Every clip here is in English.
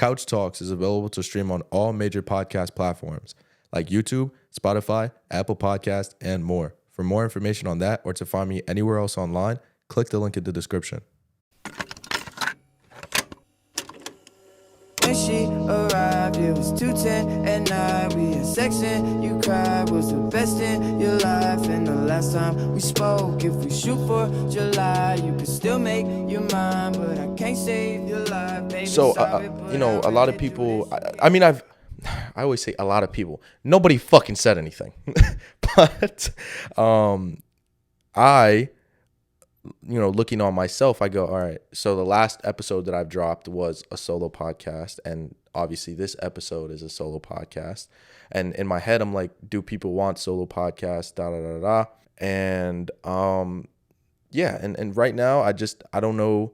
Couch Talks is available to stream on all major podcast platforms like YouTube, Spotify, Apple Podcasts, and more. For more information on that or to find me anywhere else online, click the link in the description. When she arrived, it was 2:10 at night. We had sex and you cried. Was the best in your life. And the last time we spoke, if we shoot for July, you could still make your mind, but I can't save your life, baby. So, a lot of people, I always say a lot of people. Nobody fucking said anything. But looking on myself, I go, all right, so the last episode that I've dropped was a solo podcast. And obviously this episode is a solo podcast. And in my head, I'm like, do people want solo podcasts? And and right now, I don't know,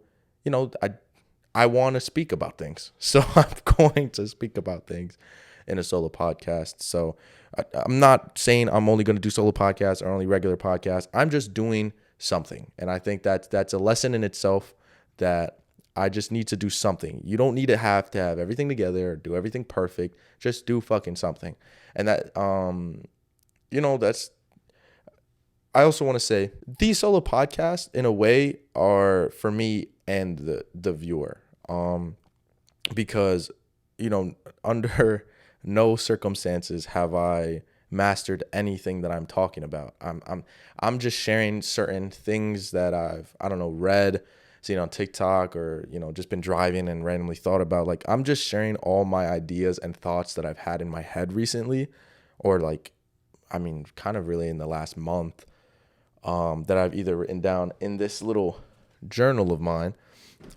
I want to speak about things. So I'm going to speak about things in a solo podcast. So I'm not saying I'm only going to do solo podcasts or only regular podcasts. I'm just doing something. And I think that's a lesson in itself, that I just need to do something. You don't need to have everything together or do everything perfect. Just do fucking something. And that, I also want to say these solo podcasts in a way are for me and the viewer. Because, under no circumstances have I mastered anything that I'm talking about. I'm just sharing certain things that I've read, seen on TikTok, or just been driving and randomly thought about. Like, I'm just sharing all my ideas and thoughts that I've had in my head recently, or kind of really in the last month, that I've either written down in this little journal of mine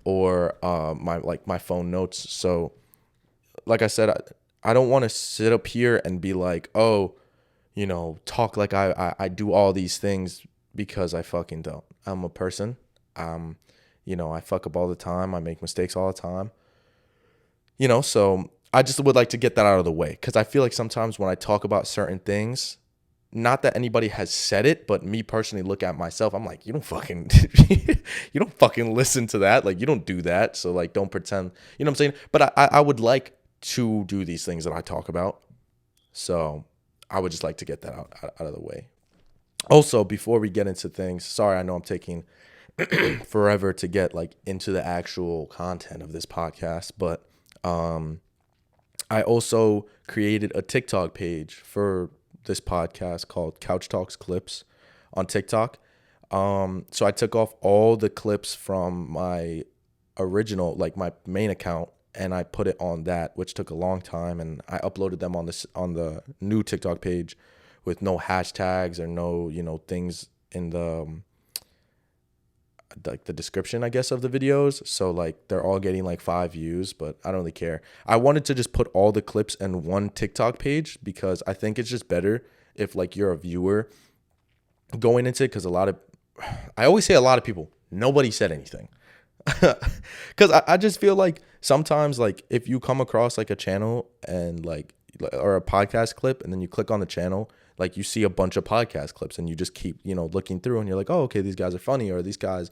or my phone notes. So like I said, I don't want to sit up here and be like, oh, talk like I do all these things, because I fucking don't. I'm a person. I fuck up all the time. I make mistakes all the time. So I just would like to get that out of the way, because I feel like sometimes when I talk about certain things, not that anybody has said it, but me personally look at myself, I'm like, you don't fucking listen to that. Like, you don't do that. So like, don't pretend, you know what I'm saying? But I would like to do these things that I talk about. So I would just like to get that out of the way. Also, before we get into things, sorry, I know I'm taking forever to get into the actual content of this podcast, but I also created a TikTok page for this podcast called Couch Talks Clips on TikTok. So I took off all the clips from my original, my main account, and I put it on that, which took a long time, and I uploaded them on the new TikTok page with no hashtags or no, things in the description, I guess, of the videos. So they're all getting 5 views, but I don't really care. I wanted to just put all the clips in one TikTok page, because I think it's just better if you're a viewer going into it, because I always say a lot of people, nobody said anything. Because I just feel like sometimes if you come across a channel and or a podcast clip, and then you click on the channel, you see a bunch of podcast clips, and you just keep looking through, and you're like, oh, okay, these guys are funny, or these guys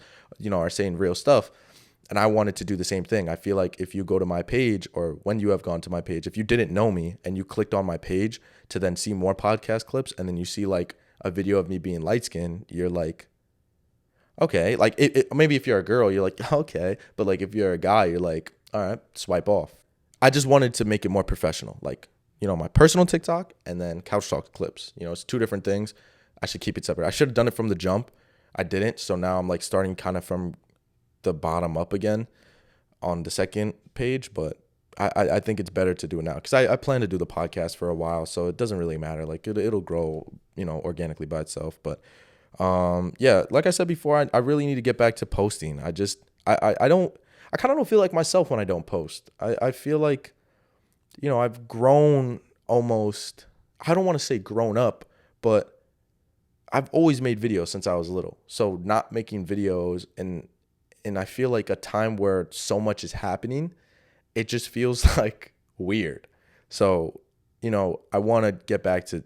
are saying real stuff. And I wanted to do the same thing. I feel like if you go to my page, or when you have gone to my page, if you didn't know me and you clicked on my page to then see more podcast clips, and then you see a video of me being light skinned, you're like, okay, maybe if you're a girl, you're like, okay. But if you're a guy, you're like, all right, swipe off. I just wanted to make it more professional. My personal TikTok and then Couch Talk Clips. It's 2 different things. I should keep it separate. I should have done it from the jump. I didn't. So now I'm starting kind of from the bottom up again on the second page. But I think it's better to do it now, because I plan to do the podcast for a while. So it doesn't really matter. It'll grow, organically by itself. But like I said before, I really need to get back to posting. I kind of don't feel like myself when I don't post. I feel like, I've grown almost, I don't want to say grown up, but I've always made videos since I was little. So not making videos, and I feel like a time where so much is happening, it just feels weird. So, I want to get back to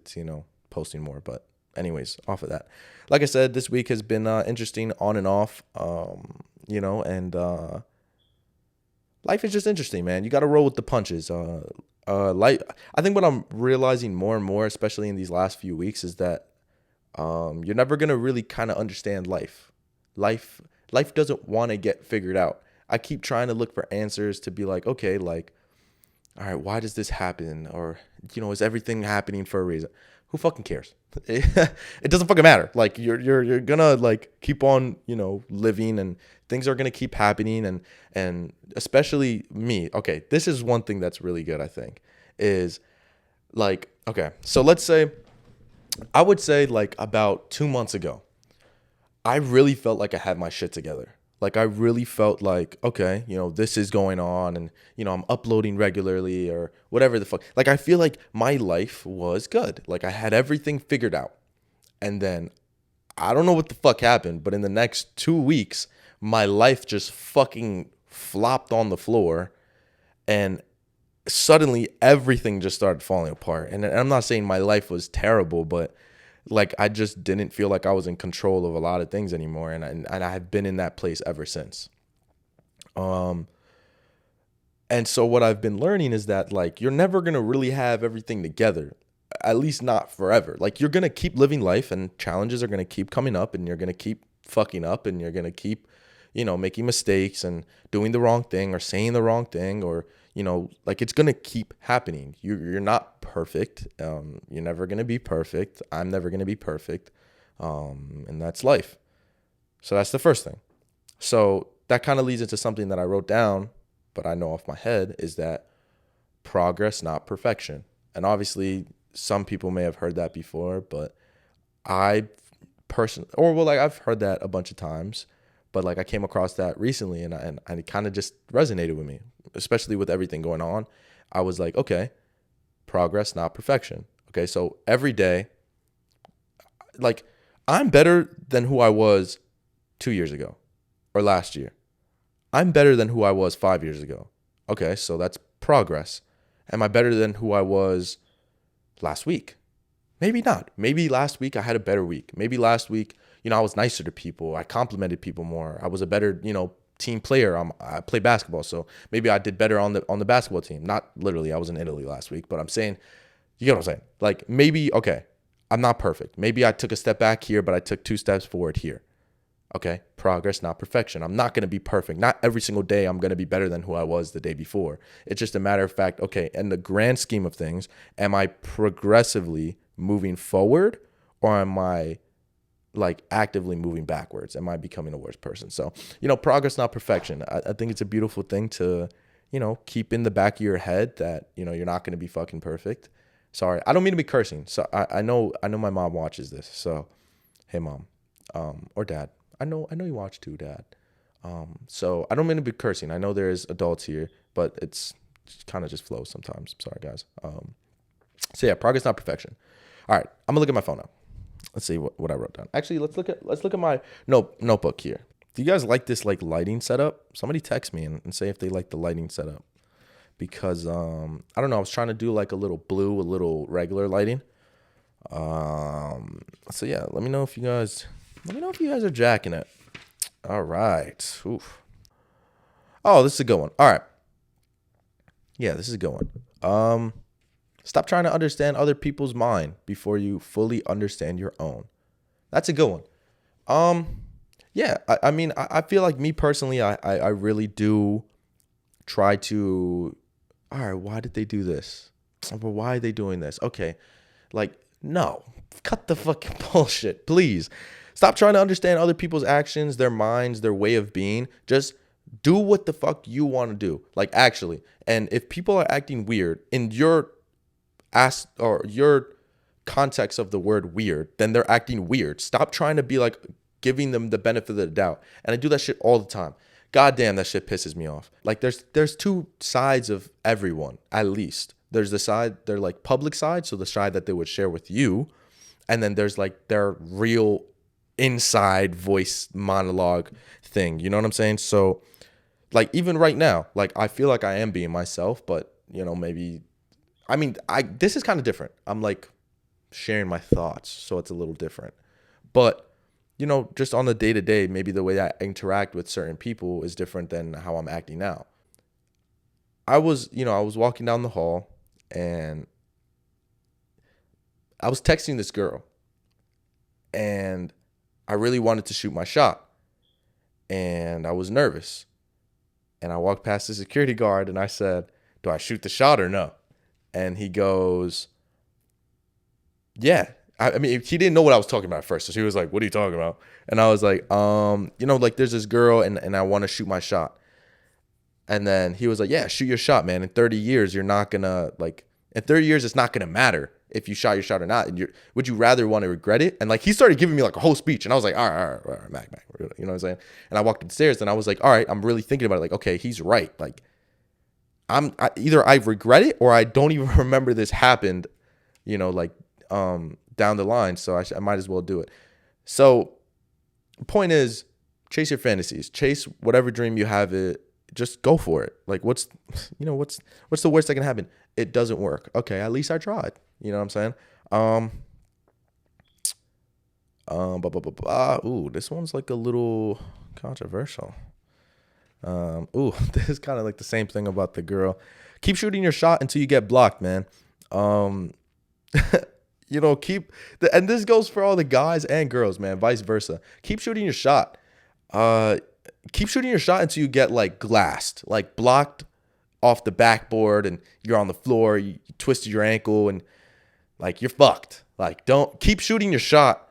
posting more. But anyways, off of that, like I said, this week has been interesting on and off, and life is just interesting, man. You got to roll with the punches. Like I think what I'm realizing more and more, especially in these last few weeks, is that you're never gonna really kind of understand life. Life doesn't want to get figured out. I keep trying to look for answers to be like, okay, like, all right, why does this happen? Or, is everything happening for a reason? Who fucking cares? It doesn't fucking matter. Like you're gonna like keep on, living, and things are gonna keep happening, and especially me. Okay, this is one thing that's really good, I think, is like, okay, so let's say I would say like about 2 months ago, I really felt like I had my shit together. Like I really felt like, okay, this is going on, and I'm uploading regularly or whatever the fuck. Like I feel like my life was good. Like I had everything figured out. And then I don't know what the fuck happened, but in the next 2 weeks, my life just fucking flopped on the floor, and suddenly everything just started falling apart. And I'm not saying my life was terrible, but like I just didn't feel like I was in control of a lot of things anymore, and I have been in that place ever since. And so what I've been learning is that like you're never gonna really have everything together, at least not forever. Like you're gonna keep living life, and challenges are gonna keep coming up, and you're gonna keep fucking up, and you're gonna keep making mistakes and doing the wrong thing or saying the wrong thing, or like it's gonna keep happening. You're not perfect. You're never gonna be perfect. I'm never gonna be perfect. And that's life. So that's the first thing. So that kind of leads into something that I wrote down, but I know off my head, is that progress, not perfection. And obviously some people may have heard that before, but I've heard that a bunch of times, but like I came across that recently, and it kind of just resonated with me, especially with everything going on. I was like, okay, progress, not perfection. Okay, so every day, like I'm better than who I was 2 years ago or last year. I'm better than who I was 5 years ago. Okay, so that's progress. Am I better than who I was last week? Maybe not. Maybe last week I had a better week. Maybe last week, I was nicer to people. I complimented people more. I was a better, team player. I play basketball, so maybe I did better on the basketball team. Not literally. I was in Italy last week, but I'm saying, you get what I'm saying? Like maybe, okay, I'm not perfect. Maybe I took a step back here, but I took 2 steps forward here. Okay, progress, not perfection. I'm not going to be perfect. Not every single day I'm going to be better than who I was the day before. It's just a matter of fact, okay, in the grand scheme of things, am I progressively moving forward, or am I like actively moving backwards? Am I becoming a worse person? So, progress, not perfection. I think it's a beautiful thing to, keep in the back of your head that, you're not going to be fucking perfect. Sorry, I don't mean to be cursing. So I know my mom watches this. So, hey mom, or dad. I know you watch too, dad. So I don't mean to be cursing. I know there's adults here, but it's kind of just flows sometimes. I'm sorry, guys. So yeah, progress, not perfection. All right, I'm gonna look at my phone now. Let's see what I wrote down. Actually, let's look at my notebook here. Do you guys like this like lighting setup? Somebody text me and say if they like the lighting setup, because I don't know. I was trying to do like a little blue, a little regular lighting. So yeah, let me know if you guys are jacking it. All right. Oof. Oh, this is a good one. All right. Yeah, this is a good one. Stop trying to understand other people's mind before you fully understand your own. That's a good one. Yeah, I mean, I feel like me personally, I really do try to, all right, why did they do this? But why are they doing this? Okay, like, no, cut the fucking bullshit, please. Stop trying to understand other people's actions, their minds, their way of being. Just do what the fuck you want to do. Like, actually. And if people are acting weird in your your context of the word weird, then they're acting weird. Stop trying to be like giving them the benefit of the doubt. And I do that shit all the time. God damn, that shit pisses me off. Like there's 2 sides of everyone, at least. There's the side, they're like public side, so the side that they would share with you. And then there's like their real inside voice monologue thing. You know what I'm saying? So like even right now, like I feel like I am being myself, but maybe, I mean, this is kind of different. I'm like sharing my thoughts, so it's a little different. But, just on the day-to-day, maybe the way I interact with certain people is different than how I'm acting now. I was walking down the hall and I was texting this girl and I really wanted to shoot my shot and I was nervous. And I walked past the security guard and I said, "Do I shoot the shot or no?" And he goes, "Yeah." I mean, he didn't know what I was talking about at first. So he was like, "What are you talking about?" And I was like, like there's this girl and I want to shoot my shot. And then he was like, "Yeah, shoot your shot, man. In 30 years, you're not gonna in 30 years, it's not gonna matter if you shot your shot or not. And would you rather want to regret it?" And like, he started giving me like a whole speech and I was like, all right, Mac, you know what I'm saying? And I walked upstairs and I was like, all right, I'm really thinking about it. Like, okay, he's right. Like either I regret it or I don't even remember this happened, down the line. So I might as well do it. So the point is, chase your fantasies, chase whatever dream you have. Just go for it. Like what's the worst that can happen? It doesn't work. Okay, at least I tried. You know what I'm saying? Ooh, this one's like a little controversial. This is kind of like the same thing about the girl. Keep shooting your shot until you get blocked, man. And this goes for all the guys and girls, man, vice versa. Keep shooting your shot. Keep shooting your shot until you get like glassed, like blocked off the backboard and you're on the floor, you twisted your ankle and like you're fucked. Like don't keep shooting your shot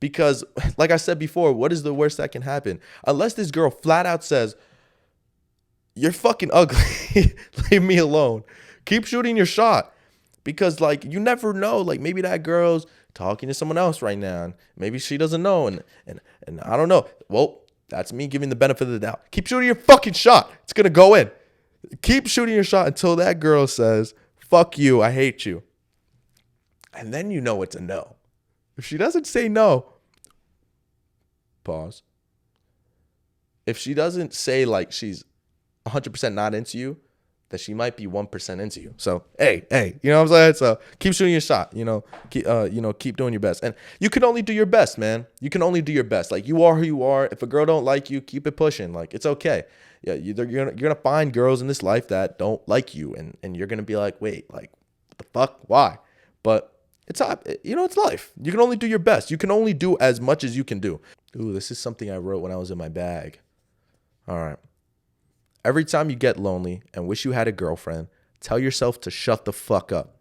because like I said before, what is the worst that can happen? Unless this girl flat out says, "You're fucking ugly. Leave me alone." Keep shooting your shot because like you never know. Like maybe that girl's talking to someone else right now and maybe she doesn't know and I don't know. Well, that's me giving the benefit of the doubt. Keep shooting your fucking shot. It's going to go in. Keep shooting your shot until that girl says, "Fuck you, I hate you." And then you know it's a no. If she doesn't say no, pause. If she doesn't say like she's 100% not into you, that she might be 1% into you. So, hey, you know what I'm saying? So keep shooting your shot, keep doing your best. And you can only do your best, man. You can only do your best. Like you are who you are. If a girl don't like you, keep it pushing. Like it's okay. Yeah. You're going to find girls in this life that don't like you. And you're going to be like, wait, like what the fuck? Why? But it's life. You can only do your best. You can only do as much as you can do. Ooh, this is something I wrote when I was in my bag. All right. Every time you get lonely and wish you had a girlfriend, tell yourself to shut the fuck up.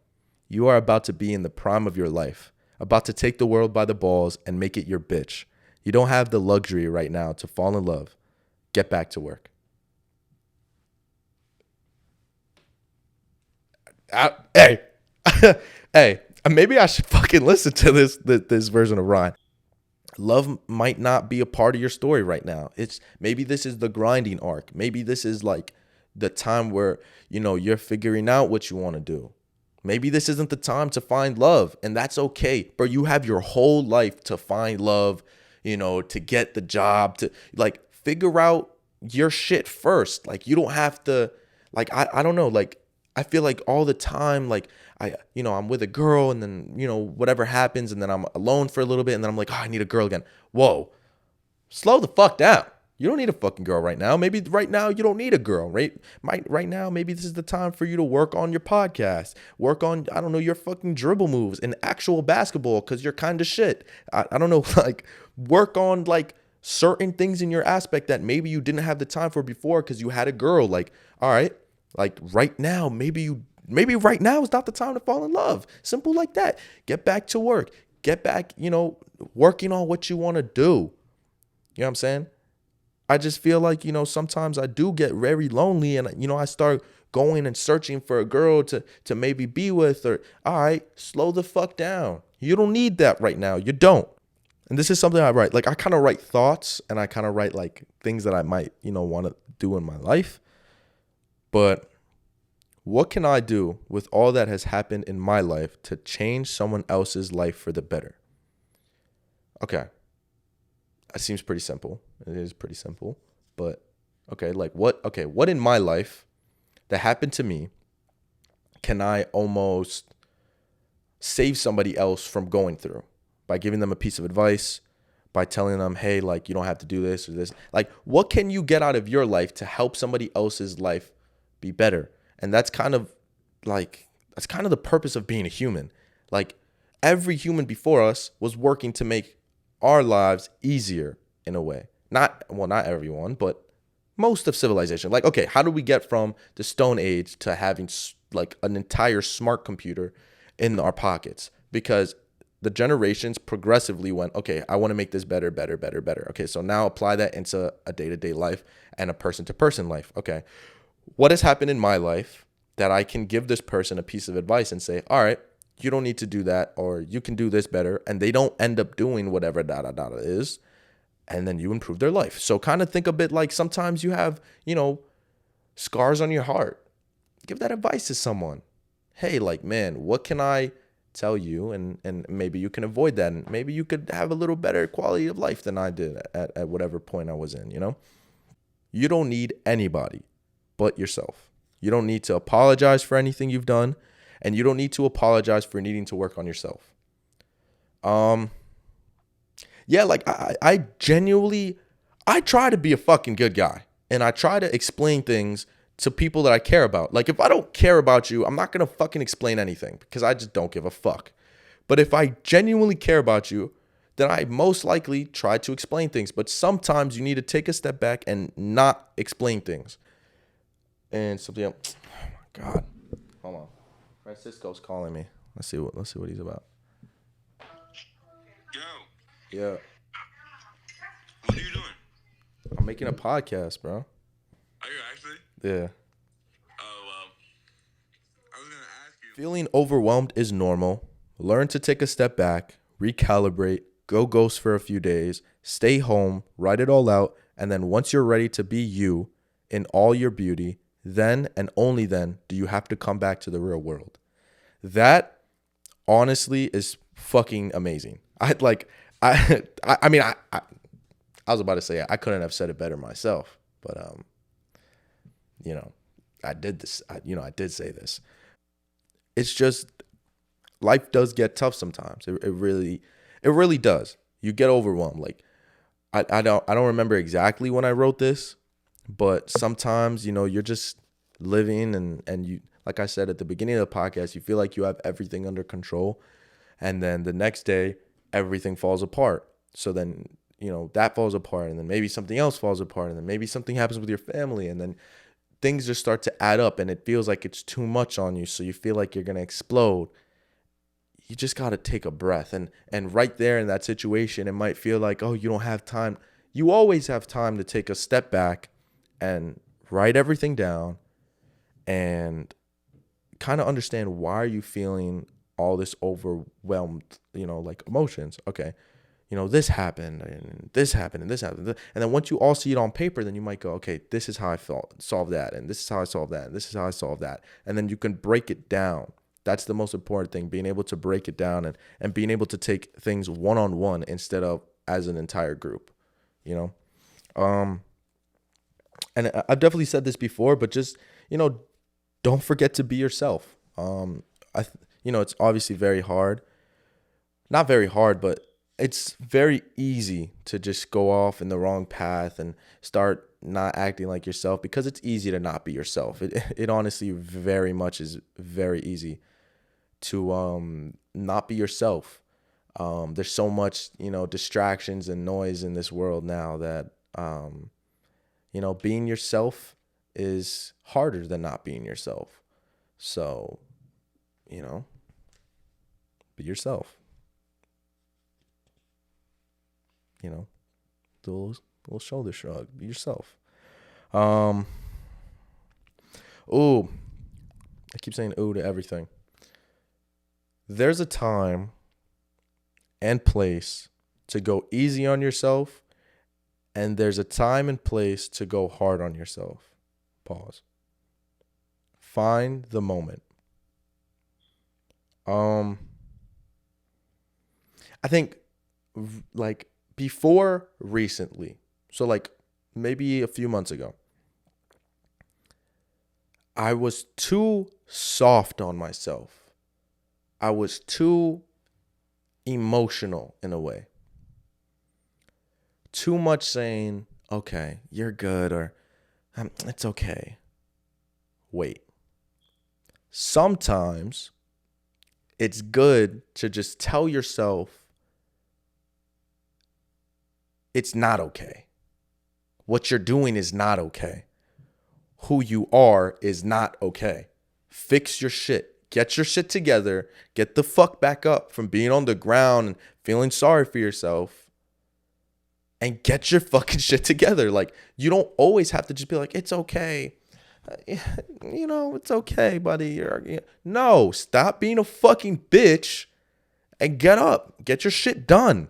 You are about to be in the prime of your life, about to take the world by the balls and make it your bitch. You don't have the luxury right now to fall in love. Get back to work. Hey, maybe I should fucking listen to this version of Ryan. Love might not be a part of your story right now. Maybe this is the grinding arc. Maybe this is like the time where, you're figuring out what you want to do. Maybe this isn't the time to find love, and that's okay. But you have your whole life to find love, to get the job, to like figure out your shit first. Like you don't have to, like, I don't know. Like, I feel like all the time, like I'm with a girl and then, whatever happens and then I'm alone for a little bit and then I'm like, oh, I need a girl again. Whoa, slow the fuck down. You don't need a fucking girl right now. Maybe right now you don't need a girl, right? Right now, maybe this is the time for you to work on your podcast, work on, I don't know, your fucking dribble moves in actual basketball because you're kind of shit. I don't know, like work on like certain things in your aspect that maybe you didn't have the time for before because you had a girl. Like, all right, like right now, maybe right now is not the time to fall in love. Simple like that. Get back to work. Get back, working on what you want to do. You know what I'm saying? I just feel like, sometimes I do get very lonely and, I start going and searching for a girl to maybe be with or, all right, slow the fuck down. You don't need that right now. You don't. And this is something I write. Like I kind of write thoughts and I kind of write like things that I might, want to do in my life. But what can I do with all that has happened in my life to change someone else's life for the better? Okay. That seems pretty simple. It is pretty simple. But okay, like what in my life that happened to me can I almost save somebody else from going through by giving them a piece of advice, by telling them, hey, like you don't have to do this or this. Like what can you get out of your life to help somebody else's life be better? And that's kind of the purpose of being a human. Like every human before us was working to make our lives easier in a way. Not everyone, but most of civilization. Like, okay, how do we get from the Stone Age to having like an entire smart computer in our pockets? Because the generations progressively went, okay, I want to make this better, better, better, better. Okay, so now apply that into a day-to-day life and a person-to-person life. Okay, what has happened in my life that I can give this person a piece of advice and say, all right, you don't need to do that, or you can do this better, and they don't end up doing whatever is, and then you improve their life. So kind of think a bit like sometimes you have, scars on your heart. Give that advice to someone. Hey, like, man, what can I tell you? And maybe you can avoid that. And maybe you could have a little better quality of life than I did at whatever point I was in, You don't need anybody but yourself. You don't need to apologize for anything you've done. And you don't need to apologize for needing to work on yourself. Yeah, like I genuinely, I try to be a fucking good guy. And I try to explain things to people that I care about. Like if I don't care about you, I'm not going to fucking explain anything because I just don't give a fuck. But if I genuinely care about you, then I most likely try to explain things. But sometimes you need to take a step back and not explain things. And something else. Oh my God. Hold on. Francisco's calling me. Let's see what he's about. Yo. Yeah. What are you doing? I'm making a podcast, bro. Are you actually? Yeah. Oh, I was going to ask you. Feeling overwhelmed is normal. Learn to take a step back, recalibrate, go ghost for a few days, stay home, write it all out, and then once you're ready to be you in all your beauty, then and only then do you have to come back to the real world. That honestly is fucking amazing. I was about to say I couldn't have said it better myself, but I did this. I did say this. It's just life does get tough sometimes. It really does. You get overwhelmed. Like I don't remember exactly when I wrote this, but sometimes you're just living and you, like I said at the beginning of the podcast, you feel like you have everything under control, and then the next day everything falls apart. So then that falls apart, and then maybe something else falls apart, and then maybe something happens with your family, and then things just start to add up, and it feels like it's too much on you. So you feel like you're gonna explode. You just gotta take a breath, and right there in that situation, it might feel like, oh, you don't have time. You always have time to take a step back and write everything down, and kind of understand why are you feeling all this overwhelmed, like emotions. Okay. This happened and this happened and this happened. And then once you all see it on paper, then you might go, okay, this is how I solve that. And this is how I solve that. And this is how I solve that. And then you can break it down. That's the most important thing, being able to break it down and being able to take things one-on-one instead of as an entire group, And I've definitely said this before, but just, don't forget to be yourself. It's obviously very hard. Not very hard, but it's very easy to just go off in the wrong path and start not acting like yourself, because it's easy to not be yourself. It honestly very much is very easy to not be yourself. There's so much, distractions and noise in this world now that, being yourself is harder than not being yourself. So, be yourself. Do a little shoulder shrug. Be yourself. Ooh, I keep saying ooh to everything. There's a time and place to go easy on yourself, and there's a time and place to go hard on yourself. Pause. Find the moment. I think like before recently, so like maybe a few months ago, I was too soft on myself. I was too emotional in a way. Too much saying, okay, you're good, or it's okay. Wait, sometimes it's good to just tell yourself it's not okay. What you're doing is not okay. Who you are is not okay. Fix your shit. Get your shit together. Get the fuck back up from being on the ground and feeling sorry for yourself. And get your fucking shit together. Like, you don't always have to just be like, it's okay. It's okay, buddy. No, stop being a fucking bitch and get up. Get your shit done.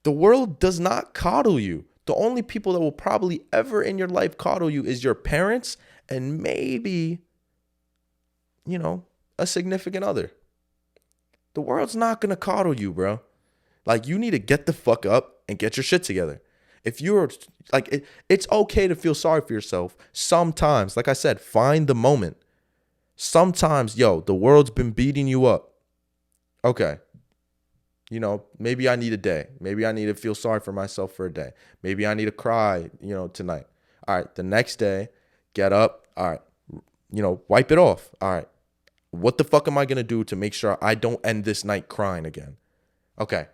The world does not coddle you. The only people that will probably ever in your life coddle you is your parents and maybe, a significant other. The world's not going to coddle you, bro. Like, you need to get the fuck up and get your shit together. If you're like, it's okay to feel sorry for yourself. Sometimes, like I said, find the moment. Sometimes, the world's been beating you up. Okay. Maybe I need a day. Maybe I need to feel sorry for myself for a day. Maybe I need to cry, tonight. All right. The next day, get up. All right. Wipe it off. All right. What the fuck am I going to do to make sure I don't end this night crying again? Okay.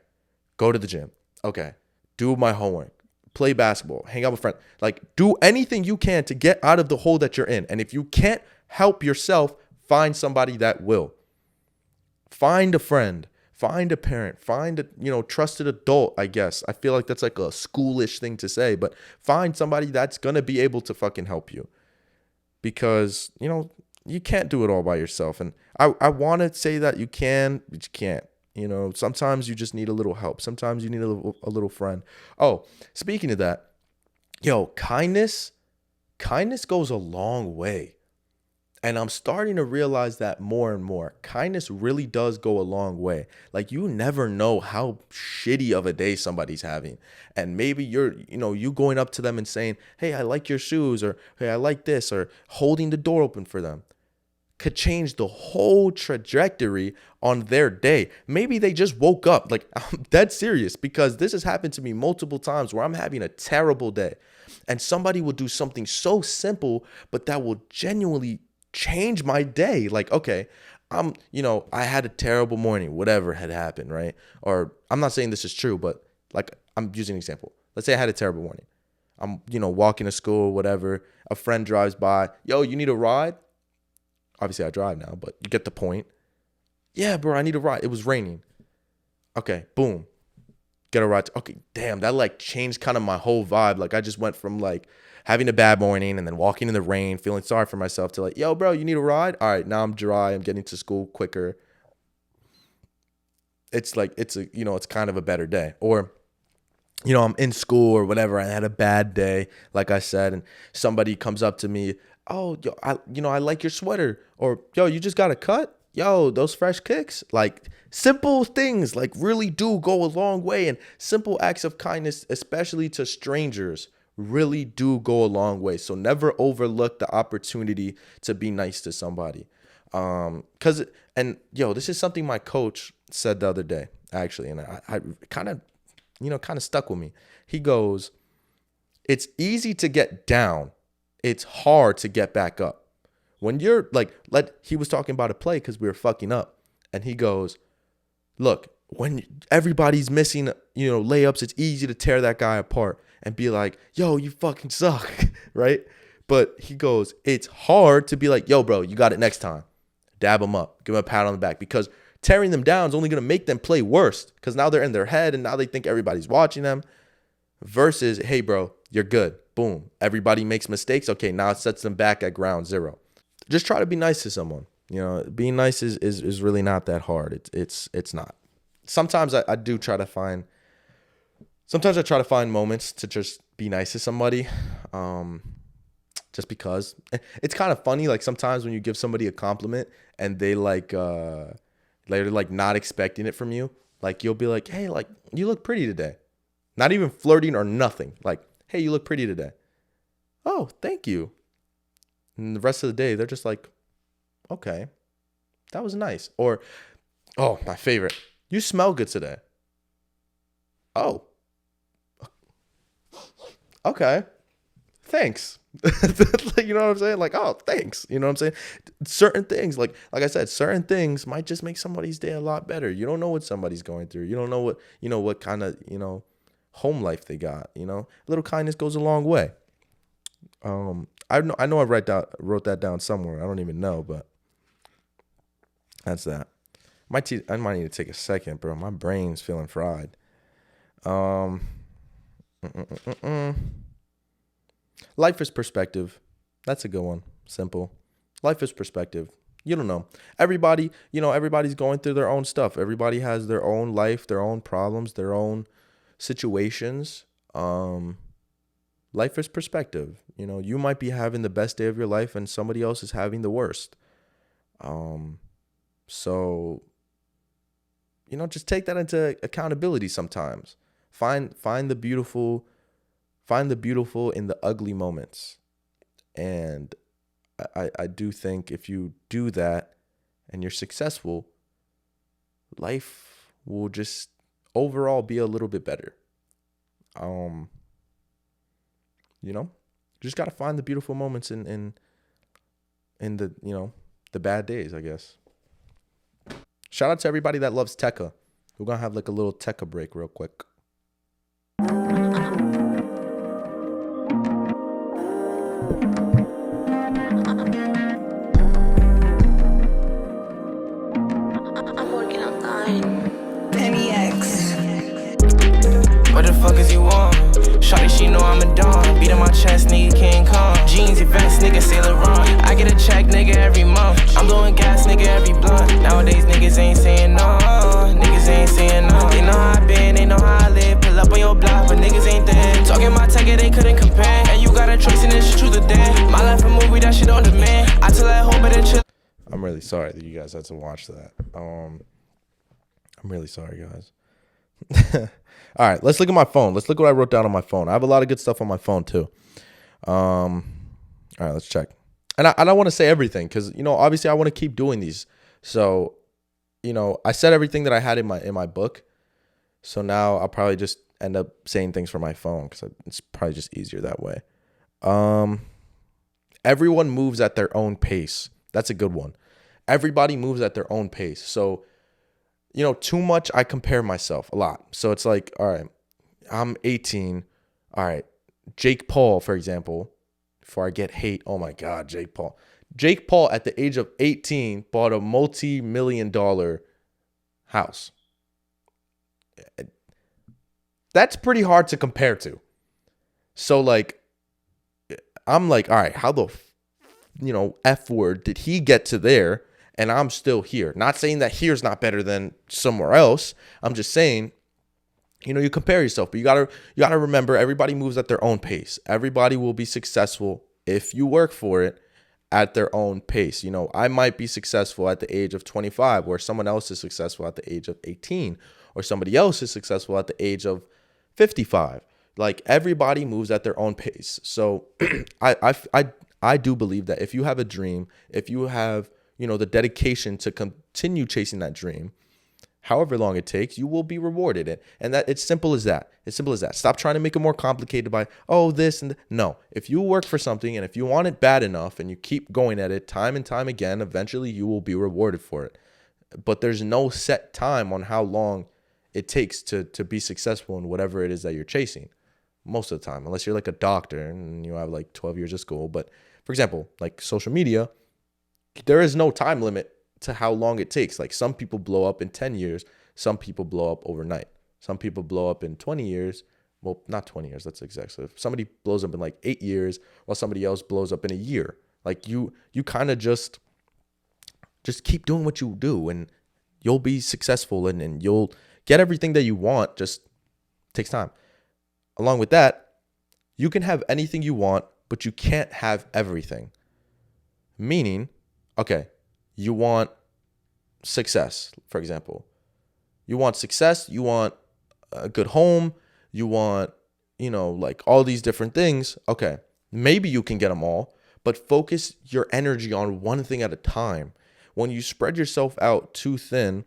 Go to the gym. Okay. Do my homework. Play basketball. Hang out with friends. Like, do anything you can to get out of the hole that you're in. And if you can't help yourself, find somebody that will. Find a friend. Find a parent. Find a, trusted adult, I guess. I feel like that's like a schoolish thing to say. But find somebody that's going to be able to fucking help you. Because, you can't do it all by yourself. And I want to say that you can, but you can't. Sometimes you just need a little help. Sometimes you need a little friend. Oh, speaking of that, kindness goes a long way. And I'm starting to realize that more and more. Kindness really does go a long way. Like, you never know how shitty of a day somebody's having. And maybe you going up to them and saying, hey, I like your shoes, or hey, I like this, or holding the door open for them could change the whole trajectory on their day. Maybe they just woke up. Like, I'm dead serious, because this has happened to me multiple times where I'm having a terrible day and somebody will do something so simple, but that will genuinely change my day. Like, okay, I had a terrible morning, whatever had happened, right? Or I'm not saying this is true, but like, I'm using an example. Let's say I had a terrible morning. I'm, walking to school, whatever. A friend drives by. Yo, you need a ride? Obviously, I drive now, but you get the point. Yeah, bro, I need a ride. It was raining. Okay, boom. Get a ride. Okay, damn, that like changed kind of my whole vibe. Like, I just went from like having a bad morning and then walking in the rain, feeling sorry for myself, to like, yo, bro, you need a ride? All right, now I'm dry. I'm getting to school quicker. It's like, it's kind of a better day. Or, I'm in school or whatever. I had a bad day, like I said, and somebody comes up to me. Oh, yo, I like your sweater. Or, yo, you just got a cut? Yo, those fresh kicks. Like, simple things like really do go a long way. And simple acts of kindness, especially to strangers, really do go a long way. So never overlook the opportunity to be nice to somebody. This is something my coach said the other day, actually. And I kind of stuck with me. He goes, it's easy to get down. It's hard to get back up. When you're like, he was talking about a play because we were fucking up. And he goes, look, when everybody's missing, layups, it's easy to tear that guy apart and be like, yo, you fucking suck, right? But he goes, it's hard to be like, yo, bro, you got it next time. Dab them up, give them a pat on the back, because tearing them down is only going to make them play worse, because now they're in their head and now they think everybody's watching them. Versus, hey, bro, you're good. Boom. Everybody makes mistakes. Okay, now it sets them back at ground zero. Just try to be nice to someone. Being nice is really not that hard. It's not. Sometimes I do try to find. Sometimes I try to find moments to just be nice to somebody. Just because it's kind of funny. Like, sometimes when you give somebody a compliment and they're like not expecting it from you, like, you'll be like, hey, like, you look pretty today. Not even flirting or nothing. Like, hey, you look pretty today. Oh, thank you. And the rest of the day, they're just like, okay, that was nice. Or, oh, my favorite, you smell good today. Oh, okay. thanks. You know what I'm saying? Like, oh, thanks. You know what I'm saying? Certain things, like I said, certain things might just make somebody's day a lot better. You don't know what somebody's going through. You don't know what kind of, home life they got, A little kindness goes a long way. I know I wrote that down somewhere. I don't even know, but that's that. I might need to take a second, bro. My brain's feeling fried. Um, Life is perspective. That's a good one. Simple. Life is perspective. You don't know. Everybody's going through their own stuff. Everybody has their own life, their own problems, their own situations. Life is perspective. You might be having the best day of your life and somebody else is having the worst. So, just take that into accountability sometimes. Find the beautiful in the ugly moments. And I do think if you do that and you're successful, life will just overall be a little bit better. You just got to find the beautiful moments in the, the bad days, I guess. Shout out to everybody that loves Tekka. We're going to have like a little Tekka break real quick. What the fuck is you on? Shawty, she know I'm a dawn. Beat on my chest, nigga, King Kong. Jeans, events, nigga, Saint Laurent. I get a check, nigga, every month. I'm blowing gas, nigga, every blunt. Nowadays, niggas ain't saying no. Niggas ain't saying no. They know how I been, they know how I live. Pull up on your block, but niggas ain't there. Talking my tech, they couldn't compare. And you got a choice in this shit, truth or dare. My life a movie, that shit on demand. I tell that hoe better chill. I'm really sorry that you guys had to watch that. I'm really sorry, guys. All right, let's look at my phone. Let's look what I wrote down on my phone. I have a lot of good stuff on my phone too. All right, let's check. And I don't want to say everything because obviously I want to keep doing these. So, I said everything that I had in my book. So now I'll probably just end up saying things from my phone because it's probably just easier that way. Everyone moves at their own pace. That's a good one. Everybody moves at their own pace. So, too much, I compare myself a lot. So it's like, all right, I'm 18. All right, Jake Paul, for example, before I get hate. Oh my God, Jake Paul. Jake Paul at the age of 18 bought a multi-million-dollar house. That's pretty hard to compare to. So like, I'm like, all right, how the, F word did he get to there? And I'm still here. Not saying that here's not better than somewhere else. I'm just saying, you compare yourself, but you gotta remember everybody moves at their own pace. Everybody will be successful if you work for it at their own pace. I might be successful at the age of 25, where someone else is successful at the age of 18, or somebody else is successful at the age of 55. Like everybody moves at their own pace. So I do believe that if you have a dream, if you have the dedication to continue chasing that dream, however long it takes, you will be rewarded. And that it's simple as that. It's simple as that. Stop trying to make it more complicated by, this and no. If you work for something and if you want it bad enough and you keep going at it time and time again, eventually you will be rewarded for it. But there's no set time on how long it takes to be successful in whatever it is that you're chasing. Most of the time, unless you're like a doctor and you have like 12 years of school. But for example, like social media, there is no time limit to how long it takes. Like some people blow up in 10 years. Some people blow up overnight. Some people blow up in 20 years. Well, not 20 years. That's excessive. Somebody blows up in like 8 years while somebody else blows up in a year. Like you kind of just keep doing what you do and you'll be successful and you'll get everything that you want. Just takes time. Along with that, you can have anything you want, but you can't have everything. Meaning, okay, you want success, for example. You want success, you want a good home, you want, like all these different things. Okay, maybe you can get them all, but focus your energy on one thing at a time. When you spread yourself out too thin,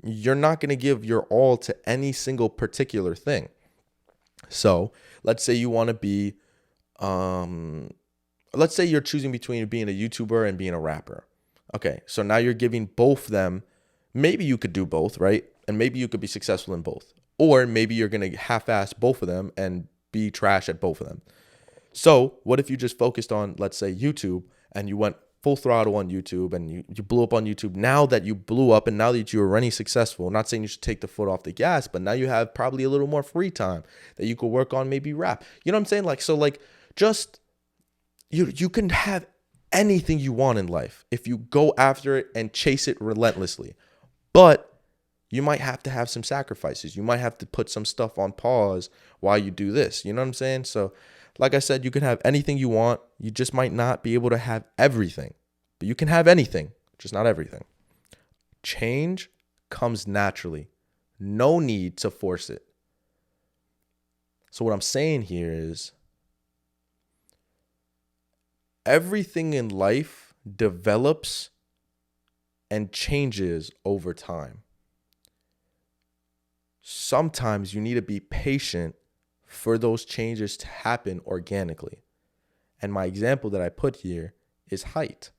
you're not going to give your all to any single particular thing. So let's say you want to be let's say you're choosing between being a YouTuber and being a rapper. Okay, so now you're giving both them. Maybe you could do both, right? And maybe you could be successful in both. Or maybe you're going to half-ass both of them and be trash at both of them. So what if you just focused on, let's say, YouTube, and you went full throttle on YouTube and you blew up on YouTube? Now that you blew up and now that you're already successful, not saying you should take the foot off the gas, but now you have probably a little more free time that you could work on, maybe rap. You know what I'm saying? Like, so like just you can have anything you want in life if you go after it and chase it relentlessly. But you might have to have some sacrifices. You might have to put some stuff on pause while you do this. You know what I'm saying? So, like I said, you can have anything you want. You just might not be able to have everything. But you can have anything, just not everything. Change comes naturally. No need to force it. So what I'm saying here is everything in life develops and changes over time. Sometimes you need to be patient for those changes to happen organically. And my example that I put here is height.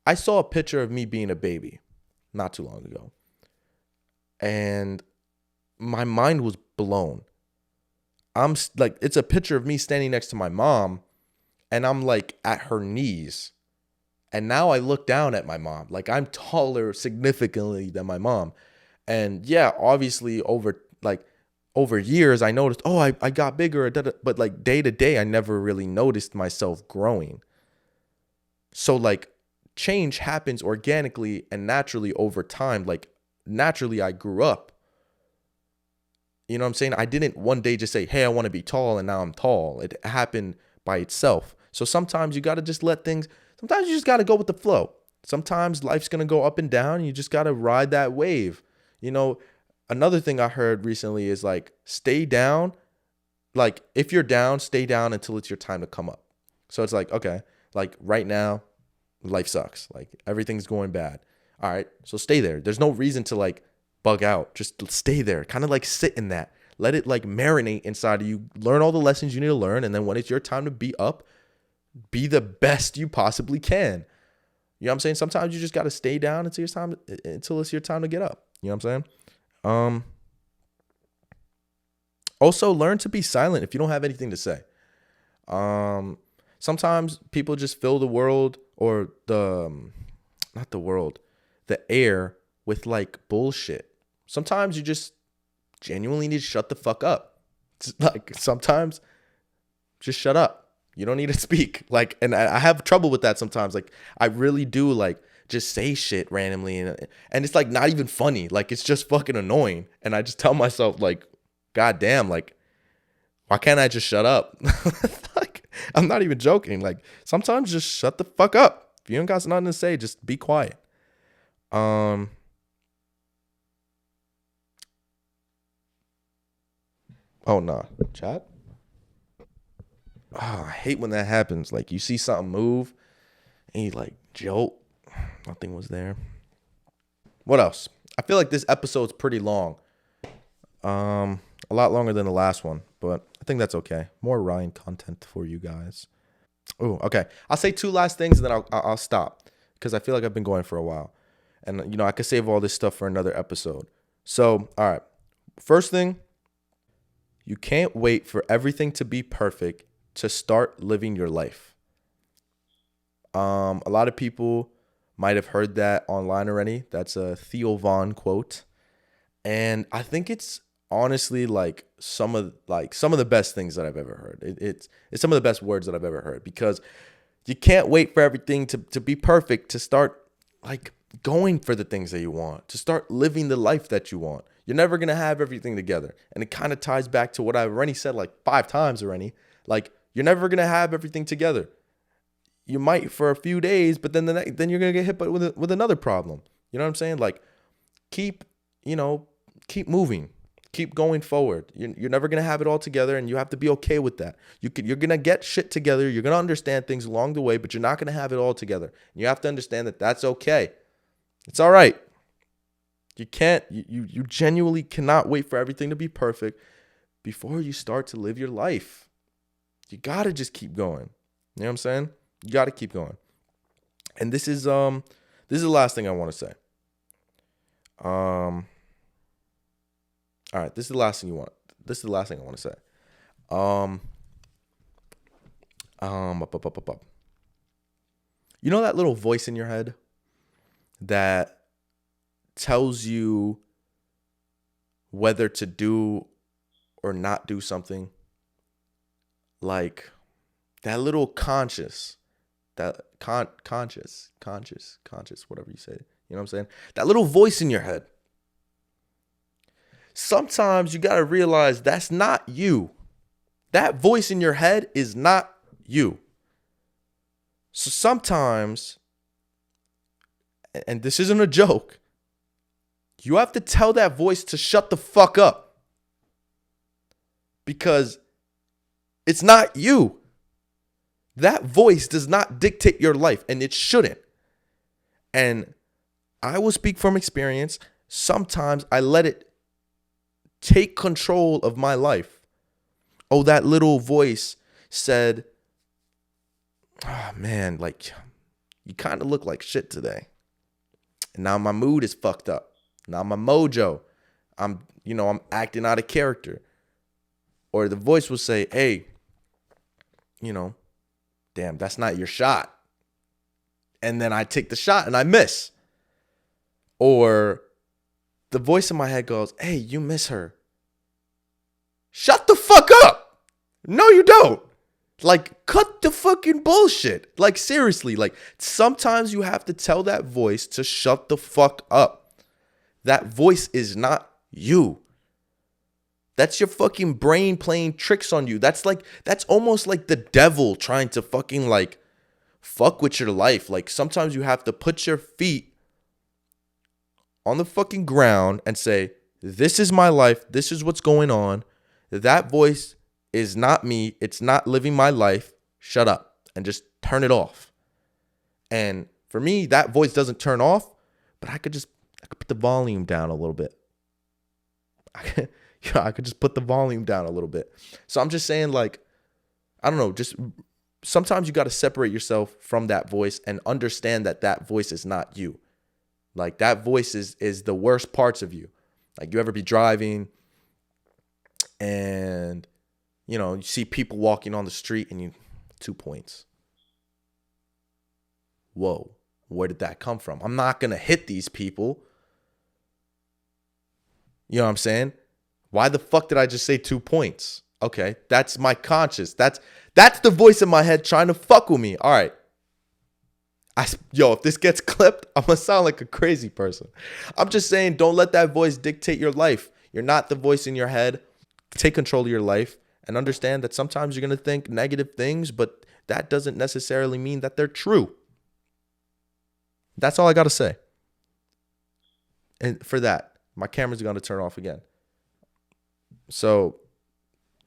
I saw a picture of me being a baby not too long ago, and my mind was blown. I'm like, it's a picture of me standing next to my mom, and I'm like at her knees. And now I look down at my mom. Like, I'm taller significantly than my mom. And yeah, obviously over years, I noticed, oh, I got bigger. But like day to day, I never really noticed myself growing. So like change happens organically and naturally over time. Like naturally, I grew up. You know what I'm saying? I didn't one day just say, hey, I want to be tall, and now I'm tall. It happened by itself. So sometimes you got to just let things, sometimes you just got to go with the flow. Sometimes life's going to go up and down. And you just got to ride that wave. You know, another thing I heard recently is like, stay down. Like if you're down, stay down until it's your time to come up. So it's like, okay, like right now, life sucks. Like everything's going bad. All right, so stay there. There's no reason to like bug out. Just stay there. Kind of like sit in that. Let it like marinate inside of you. Learn all the lessons you need to learn. And then when it's your time to be up, be the best you possibly can. You know what I'm saying? Sometimes you just got to stay down until it's your time to get up. You know what I'm saying? Also, learn to be silent if you don't have anything to say. Sometimes people just fill the world or not the world, the air with like bullshit. Sometimes you just genuinely need to shut the fuck up. It's like sometimes just shut up. You don't need to speak. Like, and I have trouble with that sometimes. Like, I really do like just say shit randomly, and it's like not even funny. Like, it's just fucking annoying. And I just tell myself like, God damn, like, why can't I just shut up? Like, I'm not even joking. Like, sometimes just shut the fuck up. If you don't got nothing to say, just be quiet. Oh nah, chat. Oh, I hate when that happens. Like you see something move and you like jolt. Nothing was there. What else? I feel like this episode's pretty long. A lot longer than the last one, but I think that's okay. More Ryan content for you guys. Oh, okay. I'll say two last things and then I'll stop because I feel like I've been going for a while. And you know, I could save all this stuff for another episode. So, all right. First thing, you can't wait for everything to be perfect to start living your life. A lot of people might have heard that online already. That's a Theo Von quote. And I think it's honestly like some of the best things that I've ever heard. It's some of the best words that I've ever heard, because you can't wait for everything to be perfect to start like going for the things that you want, to start living the life that you want. You're never going to have everything together. And it kind of ties back to what I've already said like 5 times already. Like, you're never going to have everything together. You might for a few days, but then then you're going to get hit with another problem. You know what I'm saying? Like, keep moving. Keep going forward. You're never going to have it all together, and you have to be okay with that. You're going to get shit together. You're going to understand things along the way, but you're not going to have it all together. And you have to understand that that's okay. It's all right. You genuinely cannot wait for everything to be perfect before you start to live your life. You gotta just keep going. You know what I'm saying? You gotta keep going. And this is the last thing I want to say. All right, this is the last thing I want to say. You know that little voice in your head that tells you whether to do or not do something? Like that little conscious, conscious, whatever you say. You know what I'm saying? That little voice in your head. Sometimes you got to realize that's not you. That voice in your head is not you. So sometimes, and this isn't a joke, you have to tell that voice to shut the fuck up. Because it's not you. That voice does not dictate your life, and it shouldn't. And I will speak from experience. Sometimes I let it take control of my life. Oh, that little voice said, oh man, like you kind of look like shit today. And now my mood is fucked up. Now my mojo, I'm acting out of character. Or the voice will say, hey, damn, that's not your shot. And then I take the shot and I miss. Or the voice in my head goes, hey, you miss her. Shut the fuck up. No, you don't. Like, cut the fucking bullshit. Like, seriously, like, sometimes you have to tell that voice to shut the fuck up. That voice is not you. That's your fucking brain playing tricks on you. That's almost like the devil trying to fucking like fuck with your life. Like sometimes you have to put your feet on the fucking ground and say, this is my life. This is what's going on. That voice is not me. It's not living my life. Shut up and just turn it off. And for me, that voice doesn't turn off, but I could put the volume down a little bit. I could just put the volume down a little bit. So I'm just saying, like, I don't know, just sometimes you got to separate yourself from that voice and understand that that voice is not you. Like that voice is the worst parts of you. Like you ever be driving and, you see people walking on the street and 2 points. Whoa, where did that come from? I'm not going to hit these people. You know what I'm saying? Why the fuck did I just say 2 points? Okay, that's my conscience. That's the voice in my head trying to fuck with me. All right. If this gets clipped, I'm going to sound like a crazy person. I'm just saying, don't let that voice dictate your life. You're not the voice in your head. Take control of your life and understand that sometimes you're going to think negative things, but that doesn't necessarily mean that they're true. That's all I got to say. And for that, my camera's going to turn off again. So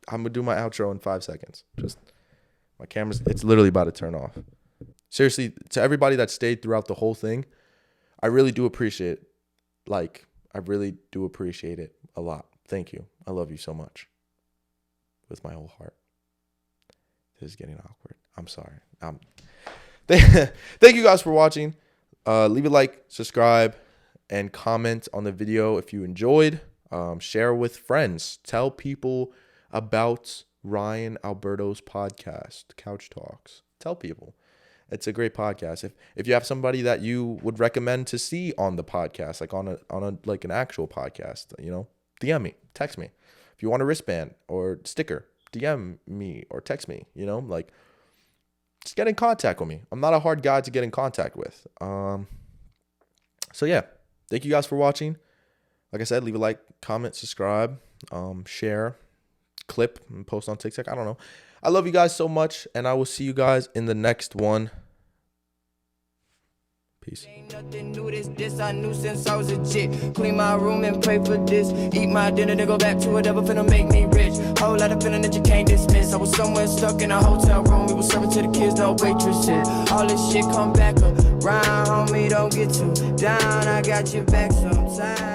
I'm going to do my outro in 5 seconds. Just my it's literally about to turn off. Seriously, to everybody that stayed throughout the whole thing, I really do appreciate it. Like, I really do appreciate it a lot. Thank you. I love you so much. With my whole heart. This is getting awkward. I'm sorry. Thank you guys for watching. Leave a like, subscribe, and comment on the video if you enjoyed. Share with friends. Tell people about Ryan Alberto's podcast, Couch Talks. Tell people. It's a great podcast. If you have somebody that you would recommend to see on the podcast, like on a like an actual podcast, DM me, text me. If you want a wristband or sticker, DM me or text me, like just get in contact with me. I'm not a hard guy to get in contact with. So yeah, thank you guys for watching. Like I said, leave a like, comment, subscribe, share, clip, and post on TikTok. I don't know. I love you guys so much, and I will see you guys in the next one. Peace. Ain't nothing new, this I knew since I was a jit. Clean my room and pray for this. Eat my dinner, then go back to whatever finna make me rich. Whole lot of feeling that you can't dismiss. I was somewhere stuck in a hotel room. We was serving to the kids, no waitresses. All this shit come back around, homie, don't get too down. I got your back sometimes.